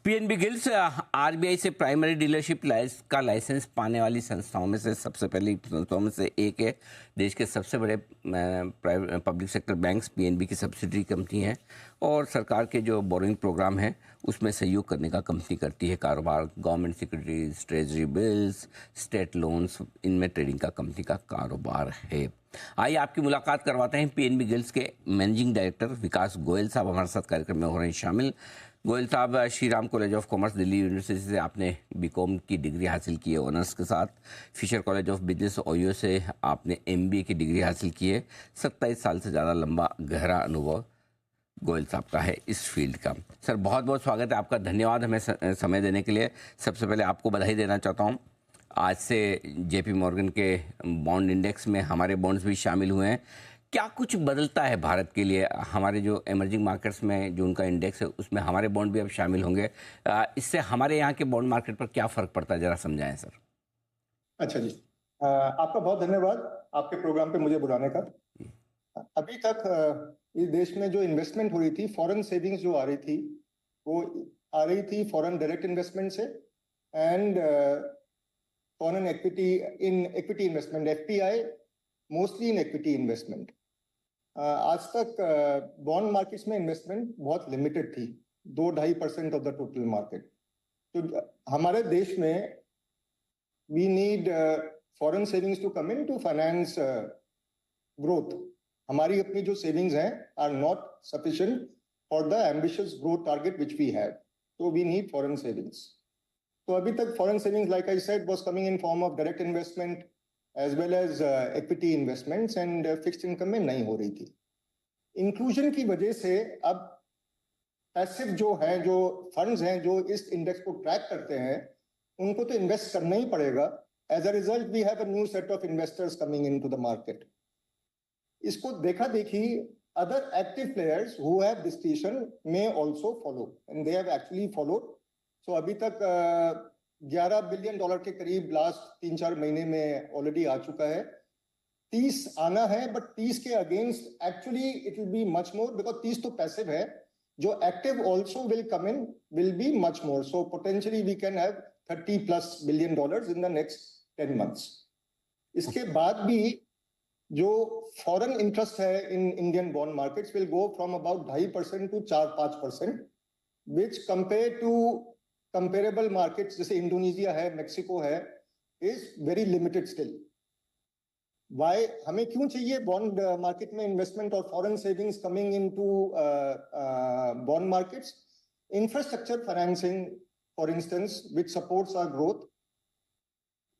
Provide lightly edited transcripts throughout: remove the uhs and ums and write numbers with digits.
PNB guilds RBI से primary dealership का licence पाने वाली संस्थाओं में से सबसे पहली संस्थाओं में से एक है। देश के सबसे बड़े पब्लिक सेक्टर बैंक्स पीएनबी की सब्सिडरी कंपनी है और सरकार के जो बोरिंग प्रोग्राम है उसमें सहयोग करने का कंपनी करती है कारोबार। Government securities, treasury bills, state loans, इनमें ट्रेडिंग का कंपनी का कारोबार है। आइए आपकी मुलाकात करवाते हैं पीएनबी गिल्ड्स के मैनेजिंग डायरेक्टर विकास गोयल साहब हमारे साथ कार्यक्रम में हो रहे हैं शामिल। गोयल साहब, Shri Ram college of commerce Delhi university से आपने बीकॉम की डिग्री हासिल की है ऑनर्स के साथ। Fisher College of Business Ohio से आपने एमबीए की डिग्री हासिल की है। 27 साल से ज़्यादा लंबा गहरा अनुभव गोयल साहब का है इस फील्ड का। सर, बहुत बहुत स्वागत है आपका, धन्यवाद हमें समय देने के लिए। सबसे पहले आपको बधाई देना चाहता हूँ, आज से जेपी मॉर्गन के बॉन्ड इंडेक्स में हमारे बॉन्ड्स भी शामिल हुए हैं। क्या कुछ बदलता है भारत के लिए? हमारे जो इमर्जिंग मार्केट्स में जो उनका इंडेक्स है उसमें हमारे बॉन्ड भी अब शामिल होंगे। इससे हमारे यहाँ के बॉन्ड मार्केट पर क्या फ़र्क पड़ता है, ज़रा समझाएं सर। अच्छा जी, आपका बहुत धन्यवाद आपके प्रोग्राम पे मुझे बुलाने का। अभी तक इस देश में जो इन्वेस्टमेंट हो रही थी, फॉरेन सेविंग्स जो आ रही थी, वो आ रही थी फॉरेन डायरेक्ट इन्वेस्टमेंट से and foreign equity investment, FPI, mostly in equity investment. आज तक बॉन्ड मार्केट्स में इन्वेस्टमेंट बहुत लिमिटेड थी, 2-2.5% ऑफ द टोटल मार्केट। तो हमारे देश में we need foreign savings to come in to finance growth. हमारी अपनी जो सेविंग्स हैं are not sufficient for the ambitious growth target which we have, तो वी नीड फॉरेन सेविंग्स। तो अभी तक foreign savings, like I said, was coming in form of direct investment as well as equity investments and fixed income में नहीं हो रही थी। Inclusion की वजह से अब पैसिव जो है, जो फंड्स हैं जो इस इंडेक्स को ट्रैक करते हैं, उनको तो इन्वेस्ट करना ही पड़ेगा। As a result we have a new set of investors coming into the market. इसको देखा देखी other active players who have discretion may also follow and they have actually followed. So अभी तक $11 बिलियन के करीब लास्ट 3-4 महीने में already आ चुका है। 30 आना है, बट 30 के against actually it will be much more, because 30 तो पैसिव है, जो active also will come in will be much more. So potentially we can have $30+ billion in the next 10 months. इसके बाद भी जो फॉरेन इंटरेस्ट है in Indian bond markets will go from about 2.5% to 4-5%, which compare to comparable markets जैसे Indonesia है, Mexico है, is very limited still. Y हमें क्यों चाहिए बॉन्ड मार्केट में इन्वेस्टमेंट और foreign savings coming into bond markets? Infrastructure financing for instance which supports our growth,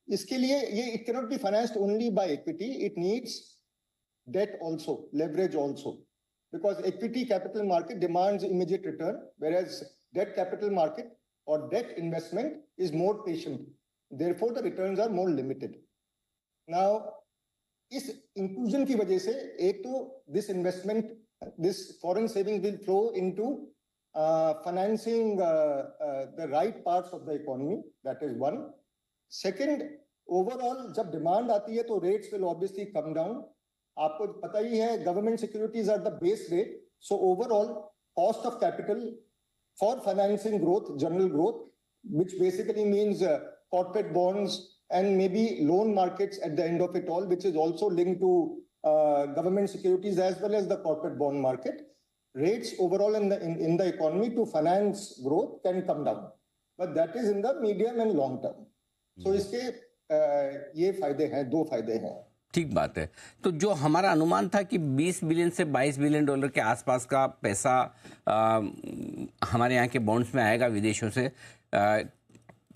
इसके लिए ये it cannot be financed only by equity, it needs debt also, leverage also, because equity capital market demands immediate return, whereas debt capital market or debt investment is more patient, therefore the returns are more limited. Now इस inclusion की वजह से एक तो this investment, this foreign savings will flow into financing the right parts of the economy, that is one. Second, overall जब demand आती है तो rates will obviously come down. आपको पता ही है government securities are the base rate, so overall cost of capital for financing growth, general growth, which basically means corporate bonds and maybe loan markets at the end of it all, which is also linked to government securities as well as the corporate bond market. Rates overall in the economy to finance growth can come down, but that is in the medium and long term. So इसके ये फायदे हैं, 2 फायदे हैं। ठीक बात है। तो जो हमारा अनुमान था कि 20 बिलियन से 22 बिलियन डॉलर के आसपास का पैसा हमारे यहाँ के बॉन्ड्स में आएगा विदेशों से,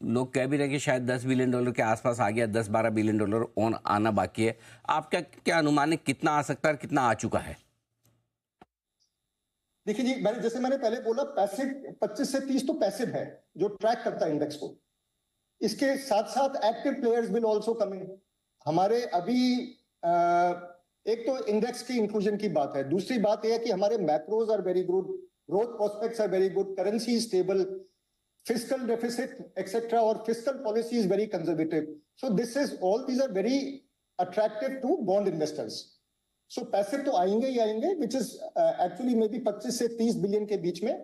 लोग कह भी रहे कि शायद 10 बिलियन डॉलर के आसपास आ गया, 10-12 बिलियन डॉलर और आना बाकी है। आपका क्या अनुमान है, कितना आ सकता है, कितना आ चुका है? देखिए जी, मैंने पहले बोला, पैसिव 25 से 30 तो पैसिव है जो ट्रैक करता है इंडेक्स को। इसके साथ साथ active players will also come in. हमारे अभी एक तो इंडेक्स की इंक्लूजन की बात है, दूसरी बात यह है कि हमारे macros are very good, growth prospects are very good, currency stable, fiscal deficit etcetera, और fiscal policy is very conservative. So this is all, these are very attractive to bond investors. So passive तो आएंगे ही आएंगे, which is actually may be 25 से 30 billion के बीच में,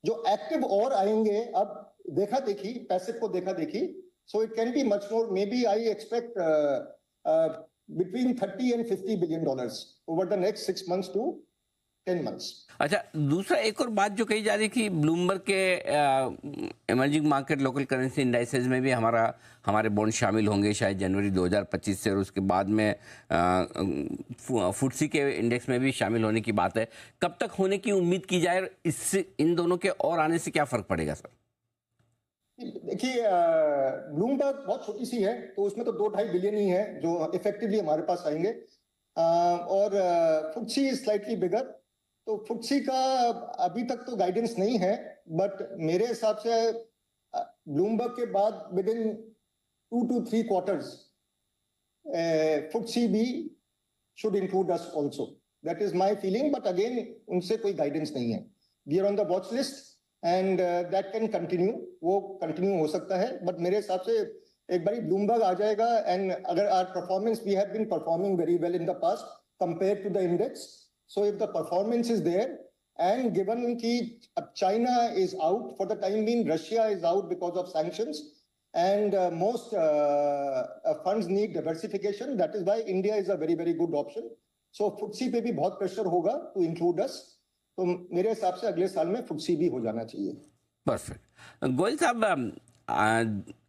जो active और आएंगे अब देखा देखी, पैसिव को देखा देखी, so it can be much more, maybe I expect between 30 and 50 billion dollars over the next 6 months to 10 months. अच्छा, दूसरा एक और बात जो कही जा रही कि ब्लूमबर्ग के emerging market local currency indices में भी हमारे बॉन्ड शामिल होंगे शायद जनवरी 2025 से, और उसके बाद में फुटसी के इंडेक्स में भी शामिल होने की बात है। कब तक होने की उम्मीद की जाए, इससे इन दोनों के और आने से क्या फर्क पड़ेगा सर? देखिए, ब्लूमबर्ग बहुत छोटी सी है, तो उसमें तो 2-2.5 बिलियन ही है जो इफेक्टिवली हमारे पास आएंगे, और फुटसी इज स्लाइटली बिगर। तो फुटसी का अभी तक तो गाइडेंस नहीं है, बट मेरे हिसाब से ब्लूमबर्ग के बाद within 2 to 3 quarters FTSE भी should include us also, that is my feeling, but again उनसे कोई गाइडेंस नहीं है। We are on the watch list and that can continue, वो कंटिन्यू हो सकता है, बट मेरे हिसाब से एक बारी ब्लूमबर्ग आ जाएगा, एंड अगर our performance, we have been performing very well in the past compare to the index, so if the performance is there and given कि अब China is out for the time being, Russia is out because of sanctions, and most funds need diversification, that is why India is a very very good option. So FTSE पे भी बहुत pressure होगा to include us, तो मेरे हिसाब से अगले साल में FTSE भी हो जाना चाहिए। परफेक्ट। गोयल साहब,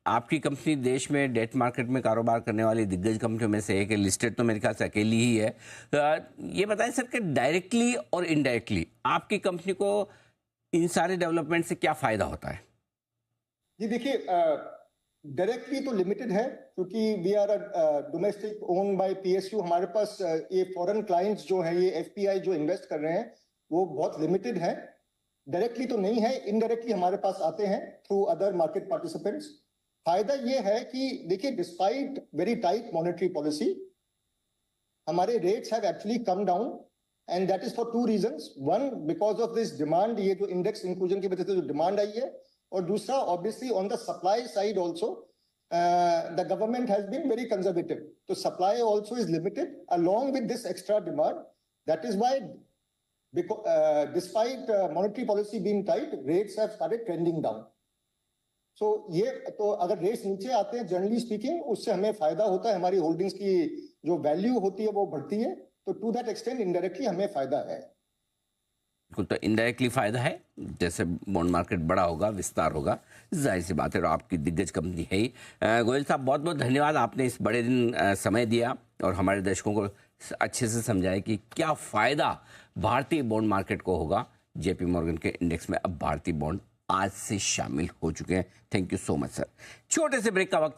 आपकी कंपनी देश में डेट मार्केट में कारोबार करने वाली दिग्गज कंपनियों में से एक है, लिस्टेड तो मेरे ख्याल से अकेली ही है। ये बताएं सर कि डायरेक्टली और इनडायरेक्टली आपकी कंपनी को इन सारे डेवलपमेंट से क्या फायदा होता है? जी देखिए, डायरेक्टली तो लिमिटेड है, क्योंकि we are domestic own by PSU, हमारे पास ये फॉरेन क्लाइंट्स जो हैं, ये एफपीआई जो इन्वेस्ट कर रहे हैं, वो बहुत लिमिटेड है। डायरेक्टली तो नहीं है, इनडायरेक्टली हमारे पास आते हैं थ्रू अदर मार्केट पार्टिसिपेंट्स। फायदा ये है कि देखिए, despite very tight monetary policy, हमारे rates have actually come down, and that is for 2 reasons. One, because of this demand, ये जो इंडेक्स इंक्लूजन की वजह से जो डिमांड आई है, और दूसरा obviously on the supply side also the government has been very conservative, तो supply also is limited along with this extra demand, that is why despite monetary policy being tight, rates have started trending down. So ये तो अगर rates नीचे आते हैं, generally speaking, उससे हमें फायदा होता है, हमारी होल्डिंग्स की जो वैल्यू होती है वो बढ़ती है, तो टू दैट एक्सटेंट इनडायरेक्टली हमें फायदा है। तो इनडायरेक्टली फायदा है, जैसे बॉन्ड मार्केट बड़ा होगा, विस्तार होगा, जाहिर सी बात है, और आपकी दिग्गज कंपनी है ही। गोयल साहब, बहुत बहुत धन्यवाद, आपने इस बड़े दिन समय दिया और हमारे दर्शकों को अच्छे से समझाया कि क्या फ़ायदा भारतीय बॉन्ड मार्केट को होगा। जेपी मॉर्गन के इंडेक्स में अब भारतीय बॉन्ड आज से शामिल हो चुके हैं। Thank you so much sir. छोटे से ब्रेक का वक्त